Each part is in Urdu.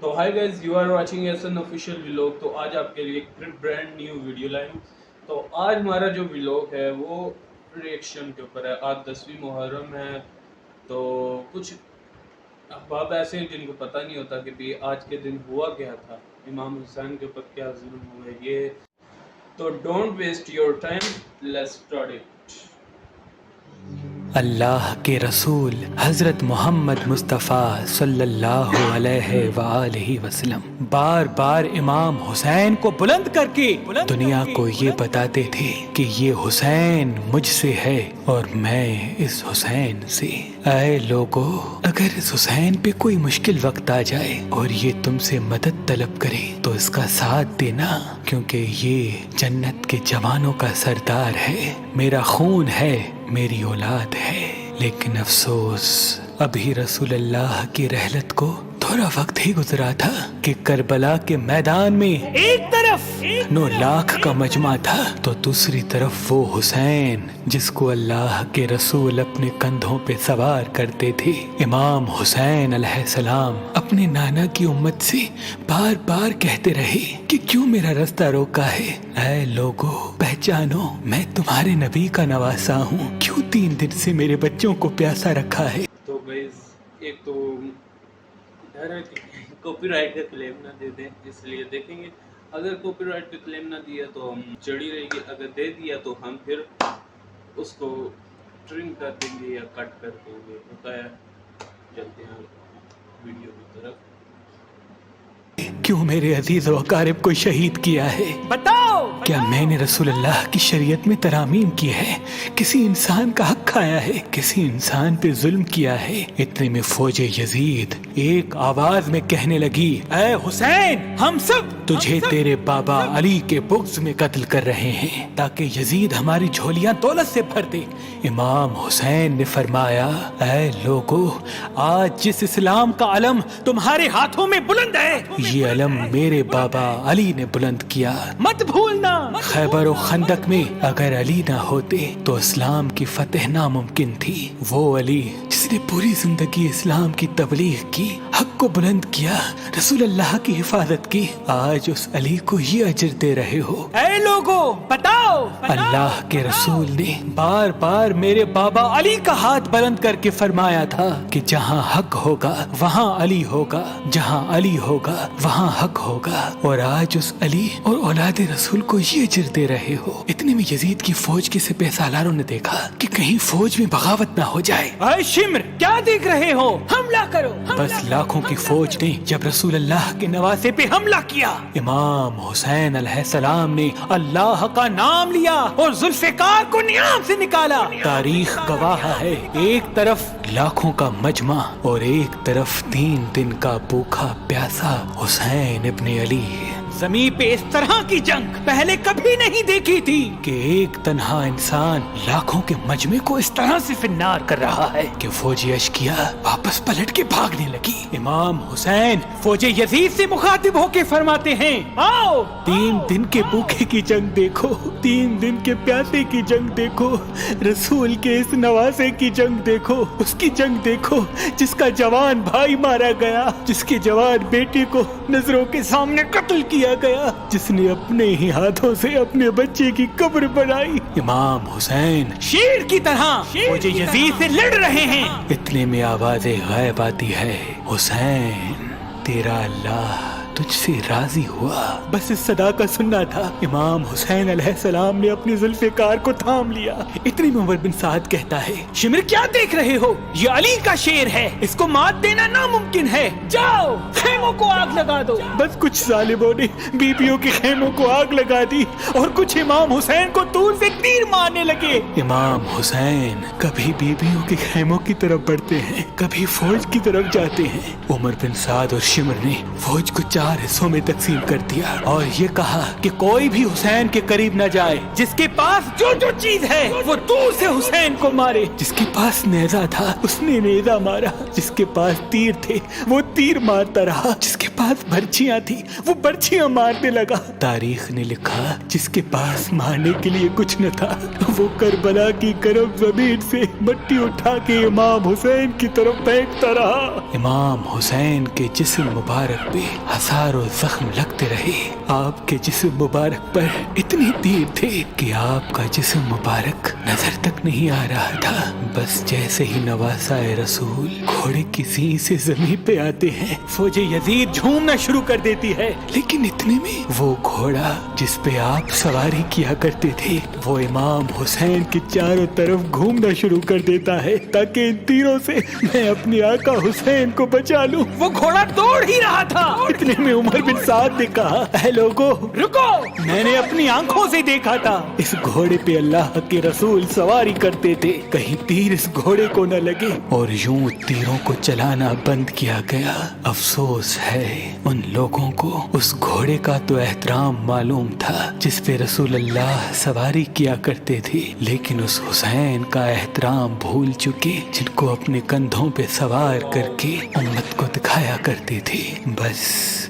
تو hi guys, you are watching ایسن آفیشیل ولاگ. تو آج آپ کے لیے ایک برانڈ نیو ویڈیو لائے ہوں. تو آج ہمارا جو ولاگ ہے وہ ریئیکشن کے اوپر ہے. آج 10ویں محرم ہے. تو کچھ احباب ایسے ہیں جن کو پتہ نہیں ہوتا کہ بھی آج کے دن ہوا کیا تھا، امام حسین کے اوپر کیا ظلم ہوئے. یہ تو don't waste your time, let's start it. Allah کے رسول حضرت محمد مصطفیٰ صلی اللہ علیہ وآلہ وسلم بار بار امام حسین کو بلند کر کے دنیا کو یہ بتاتے تھے کہ یہ حسین مجھ سے ہے اور میں اس حسین سے. اے لوگو، اگر اس حسین پہ کوئی مشکل وقت آ جائے اور یہ تم سے مدد طلب کرے تو اس کا ساتھ دینا، کیونکہ یہ جنت کے جوانوں کا سردار ہے، میرا خون ہے، میری اولاد ہے. لیکن افسوس، ابھی رسول اللہ کی رحلت کو تھوڑا وقت ہی گزرا تھا کہ کربلا کے میدان میں ایک طرف 9 لاکھ کا مجمع تھا تو دوسری طرف وہ حسین جس کو اللہ کے رسول اپنے کندھوں پہ سوار کرتے تھے. امام حسین علیہ السلام اپنے نانا کی امت سے بار بار کہتے رہے کہ کیوں میرا رستہ روکا ہے. اے لوگو، پہچانو، میں تمہارے نبی کا نواسا ہوں، کیوں 3 دن سے میرے بچوں کو پیاسا رکھا ہے. تو گائز، ایک تو ڈر ہے کہ کاپی رائٹ کا کلیم نہ دے دیں، اس لیے دیکھیں گے. اگر کاپی رائٹ کا کلیم نہ دیا تو ہم چڑی رہے گی، اگر دے دیا تو ہم پھر اس کو ٹرم کر دیں گے یا کٹ کر دیں گے. ہوتا ہے. چلتے ہیں ویڈیو کی طرف. کیوں میرے عزیز و اقارب کو شہید کیا ہے؟ بتاؤ. کیا میں نے رسول اللہ کی شریعت میں ترامیم کی ہے؟ کسی انسان کا حق کھایا ہے؟ کسی انسان پہ ظلم کیا ہے؟ اتنے میں فوج یزید ایک آواز میں کہنے لگی، اے حسین، ہم سب تجھے تیرے بابا علی کے بغض میں قتل کر رہے ہیں تاکہ یزید ہماری جھولیاں دولت سے بھر دے. امام حسین نے فرمایا، اے لوگو، آج جس اسلام کا علم تمہارے ہاتھوں میں بلند ہے، یہ علم میرے بابا علی نے بلند کیا. مت بھولنا، خیبر و خندق میں اگر علی نہ ہوتے تو اسلام کی فتح ناممکن تھی. وہ علی جس نے پوری زندگی اسلام کی تبلیغ کی، حق کو بلند کیا، رسول اللہ کی حفاظت کی، آج اس علی کو یہ اجر دے رہے ہو. اے لوگو، بتاؤ. اللہ کے رسول نے بار بار میرے بابا علی کا ہاتھ بلند کر کے فرمایا تھا کہ جہاں حق ہوگا وہاں علی ہوگا، جہاں علی ہوگا وہاں حق ہوگا. اور آج اس علی اور اولاد رسول کو یہ اجر دے رہے ہو. اتنے میں یزید کی فوج کے سپہ سالاروں نے دیکھا کہ کہیں فوج میں بغاوت نہ ہو جائے. اے شمر، کیا دیکھ رہے ہو؟ حملہ کرو. بس لاکھوں کی فوج نے جب رسول اللہ کے نواسے پہ حملہ کیا، امام حسین علیہ السلام نے اللہ کا نام لیا اور ذوالفقار کو نیام سے نکالا. تاریخ گواہ ہے، ایک طرف لاکھوں کا مجمع اور ایک طرف 3 دن کا بھوکا پیاسا حسین ابن علی. زمین پہ اس طرح کی جنگ پہلے کبھی نہیں دیکھی تھی کہ ایک تنہا انسان لاکھوں کے مجمع کو اس طرح سے فنار کر رہا ہے کہ فوج اشکیا واپس پلٹ کے بھاگنے لگی. امام حسین فوج یزید سے مخاطب ہو کے فرماتے ہیں، آؤ، 3 دن کے بھوکے کی جنگ دیکھو، 3 دن کے پیاسے کی جنگ دیکھو، رسول کے اس نواسے کی جنگ دیکھو، اس کی جنگ دیکھو جس کا جوان بھائی مارا گیا، جس کے جوان بیٹے کو نظروں کے سامنے قتل کیا گیا، جس نے اپنے ہی ہاتھوں سے اپنے بچے کی قبر بنائی. امام حسین شیر کی طرح فوج یزید سے لڑ رہے ہیں. اتنے میں آواز غائب آتی ہے، حسین، تیرا اللہ تجھ سے راضی ہوا. بس اس صدا کا سننا تھا. امام حسین علیہ السلام نے اپنی ذوالفقار کو تھام لیا. اتنی میں عمر بن سعد کہتا ہے، شمر، کیا دیکھ رہے ہو؟ یہ علی کا شیر ہے، اس کو مات دینا ناممکن ہے. جاؤ، خیموں کو آگ لگا دو. بس کچھ ظالموں نے بیبیوں کے خیموں کو آگ لگا دی اور کچھ امام حسین کو دور سے تیر مارنے لگے. امام حسین کبھی بیبیوں کے خیموں کی طرف بڑھتے ہیں، کبھی فوج کی طرف جاتے ہیں. عمر بن سعد اور شمر نے فوج کو 4 4 حصوں میں تقسیم کر دیا اور یہ کہا کہ کوئی بھی حسین کے قریب نہ جائے، جس کے پاس جو جو چیز ہے وہ دور سے حسین کو مارے۔ جس کے پاس نیزہ تھا اس نے نیزہ مارا، جس کے پاس تیر تھے وہ تیر مارتا رہا، جس کے پاس برچیاں تھی وہ برچیاں مارنے لگا۔ تاریخ نے لکھا جس کے پاس مارنے کے لیے کچھ نہ تھا وہ کربلا کی گرم زمین سے مٹی اٹھا کے امام حسین کی طرف پھینکتا رہا۔ امام حسین کے جسم مبارک پہ ہزاروں زخم لگتے رہے۔ آپ کے جسم مبارک پر اتنی تیر تھے کہ آپ کا جسم مبارک نظر تک نہیں آ رہا تھا۔ بس جیسے ہی نواسائے رسول گھوڑے کی سین سے زمین پہ آتے ہیں فوج یزید جھومنا شروع کر دیتی ہے، لیکن اتنے میں وہ گھوڑا جس پہ آپ سواری کیا کرتے تھے وہ امام حسین کے چاروں طرف گھومنا شروع کر دیتا ہے تاکہ ان تیروں سے میں اپنے آقا حسین کو بچا لوں۔ وہ گھوڑا دوڑ ہی رہا تھا، اتنے میں عمر بن سعد نے کہا اے لوگو رکو، میں نے اپنی آنکھوں سے دیکھا تھا اس گھوڑے پہ اللہ کے رسول سواری کرتے تھے، کہیں تیر اس گھوڑے کو نہ لگے، اور یوں تیروں کو چلانا بند کیا گیا۔ افسوس ہے ان لوگوں کو اس گھوڑے کا تو احترام معلوم تھا جس پہ رسول اللہ سواری کیا کرتے تھے، لیکن اس حسین کا احترام بھول چکے جن کو اپنے کندھوں پہ سوار کر کے امت کو دکھایا کرتے تھے۔ بس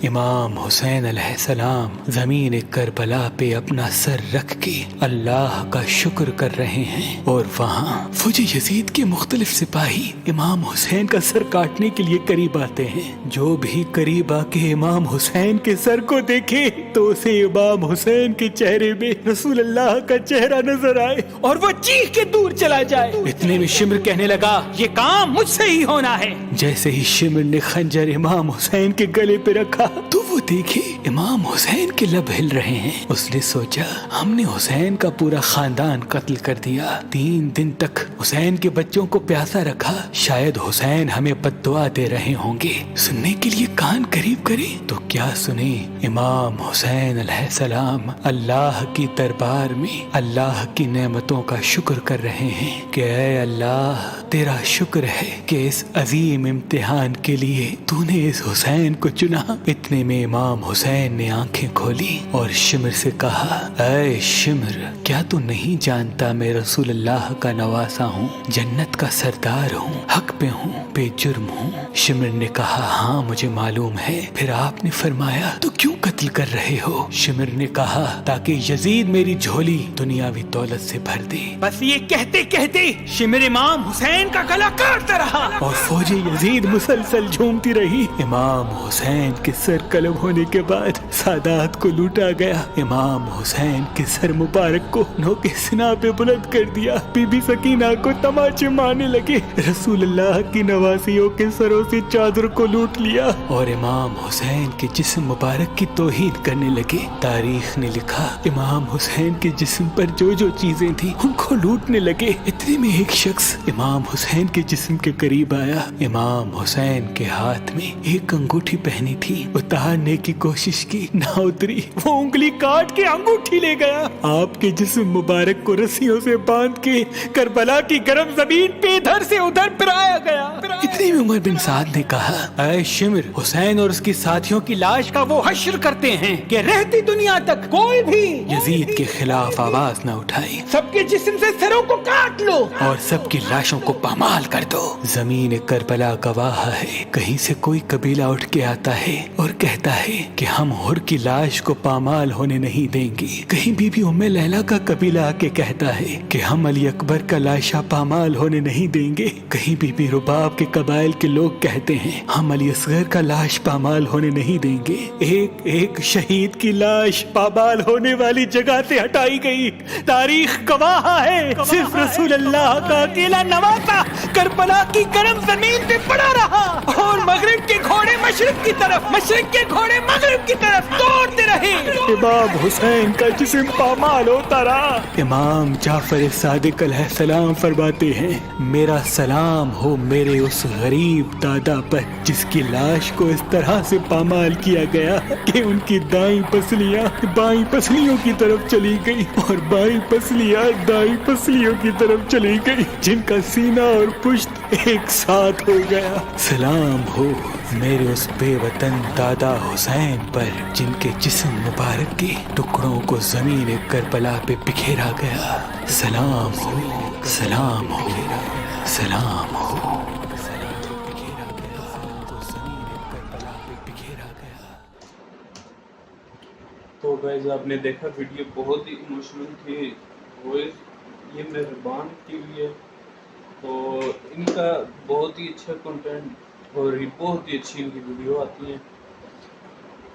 امام حسین علیہ السلام زمین کربلا پہ اپنا سر رکھ کے اللہ کا شکر کر رہے ہیں، اور وہاں فوج یزید کے مختلف سپاہی امام حسین کا سر کاٹنے کے لیے قریب آتے ہیں۔ جو بھی قریب آ کے امام حسین کے سر کو دیکھے تو اسے امام حسین کے چہرے میں رسول اللہ کا چہرہ نظر آئے اور وہ چیخ کے دور چلا جائے۔ اتنے میں شمر کہنے لگا یہ کام مجھ سے ہی ہونا ہے۔ جیسے ہی شمر نے خنجر امام حسین کے گلے پہ رکھا تو وہ دیکھے امام حسین کے لب ہل رہے ہیں۔ اس نے سوچا ہم نے حسین کا پورا خاندان قتل کر دیا، 3 دن تک حسین کے بچوں کو پیاسا رکھا، شاید حسین ہمیں بد دعا دے رہے ہوں گے، سننے کے لیے کان قریب کرے تو کیا سنے۔ امام حسین علیہ السلام اللہ کی دربار میں اللہ کی نعمتوں کا شکر کر رہے ہیں کہ اے اللہ تیرا شکر ہے کہ اس عظیم امتحان کے لیے تو نے اس حسین کو چنا۔ اتنے میں امام حسین نے آنکھیں کھولی اور شمر سے کہا اے شمر کیا تو نہیں جانتا میں رسول اللہ کا نواسا ہوں، جنت کا سردار ہوں، حق پہ ہوں، بے جرم ہوں۔ شمر نے کہا ہاں مجھے معلوم ہے۔ پھر آپ نے فرمایا تو کیوں قتل کر رہے ہو؟ شمر نے کہا تاکہ یزید میری جھولی دنیاوی دولت سے بھر دے۔ بس یہ کہتے کہتے شمر امام حسین کا گلا کاٹتا رہا اور فوج یزید مسلسل جھومتی رہی۔ امام حسین کے سر قلم ہونے کے بعد سادات کو لوٹا گیا۔ امام حسین کے سر مبارک کو نوک سنا پہ بلند کر دیا۔ بی بی سکینہ کو تماچے مارنے لگے۔ رسول اللہ کی نواسیوں کے سروں سے چادر کو لوٹ لیا اور امام حسین کے جسم مبارک کی توہین کرنے لگے۔ تاریخ نے لکھا امام حسین کے جسم پر جو جو چیزیں تھیں ان کو لوٹنے لگے۔ اتنے میں ایک شخص امام حسین کے جسم کے قریب آیا۔ امام حسین کے ہاتھ میں ایک انگوٹھی پہنی تھی، اتارنے کی کوشش کی نہ اتری، وہ انگلی کاٹ کے انگوٹھی لے گیا۔ آپ کے جسم مبارک کو رسیوں سے باندھ کے کربلا کی گرم زمین پہ ادھر سے ادھر پھرایا گیا۔ اتنے میں عمر بن سعد نے کہا اے شمر حسین اور اس کے ساتھیوں کی لاش کا وہ حشر کرتے ہیں کہ رہتی دنیا تک کوئی بھی یزید کے خلاف آواز نہ اٹھائے، سب کے جسم سے سروں کو کاٹ لو اور سب کی لاشوں کو پامال کر دو۔ زمین کربلا گواہ ہے، کہیں سے کوئی قبیلہ اٹھ کے آتا ہے اور کہتا ہے کہ ہم حر کی لاش کو پامال ہونے نہیں دیں گے، کہیں بی بی ام لیلا کا قبیلہ آ کے کہتا ہے کہ ہم علی اکبر کا لاشا پامال ہونے نہیں دیں گے، کہیں بی بی رباب کے قبائل کے لوگ کہتے ہیں ہم علی اصغر کا لاش پامال ہونے نہیں دیں گے۔ ایک ایک شہید کی لاش پامال ہونے والی جگہ سے ہٹائی گئی۔ تاریخ گواہ ہے صرف رسول اللہ کا اکیلا نواسا کربلا کی گرم زمین پہ پڑا رہا اور مغرب کے گھوڑے مشرق کی طرف، مشرق کے گھوڑے مغرب کی طرف دوڑتے رہے۔ امام حسین کا جسم پامال ہوتا رہا۔ امام جعفر صادق علیہ السلام فرماتے ہیں میرا سلام ہو میرے اس غریب دادا پر جس کی لاش کو اس طرح سے پامال کیا گیا کہ ان کی دائیں پسلیاں بائیں پسلیوں کی طرف چلی گئی اور بائیں پسلیاں دائیں پسلیوں کی طرف چلی گئی، جن کا سینہ اور پشت ایک ساتھ ہو گیا۔ سلام ہو میرے اس بے وطن دادا حسین پر جن کے جسم مبارک کے ٹکڑوں کو زمین کربلا پہ بکھیرا گیا، سلام ہو، سلام ہو، سلام ہو۔ تو گائز آپ نے دیکھا ویڈیو بہت ہی ایموشنل تھی، وائس یہ مہربان ٹی وی ہے، تو ان کا بہت ہی اچھا کنٹینٹ اور بہت ہی اچھی ان کی ویڈیو آتی ہیں۔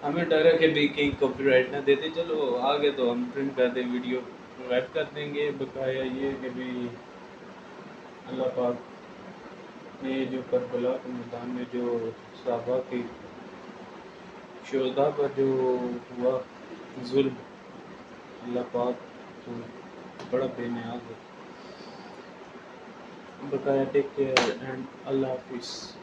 ہمیں ڈر ہے کہ بھی کہیں کاپی رائٹ نہ دیتے، چلو آگے تو ہم پرنٹ کر دیں، ویڈیو ایڈ کر دیں گے۔ بقایا یہ کہ بھی اللہ پاک نے جو کربلا کے میدان میں جو صحابہ کی شہداء پر جو ہوا ظلم، اللہ پاک تو بڑا بے نیاز ہے۔ بقایا ٹیک کیئر اینڈ اللہ حافظ۔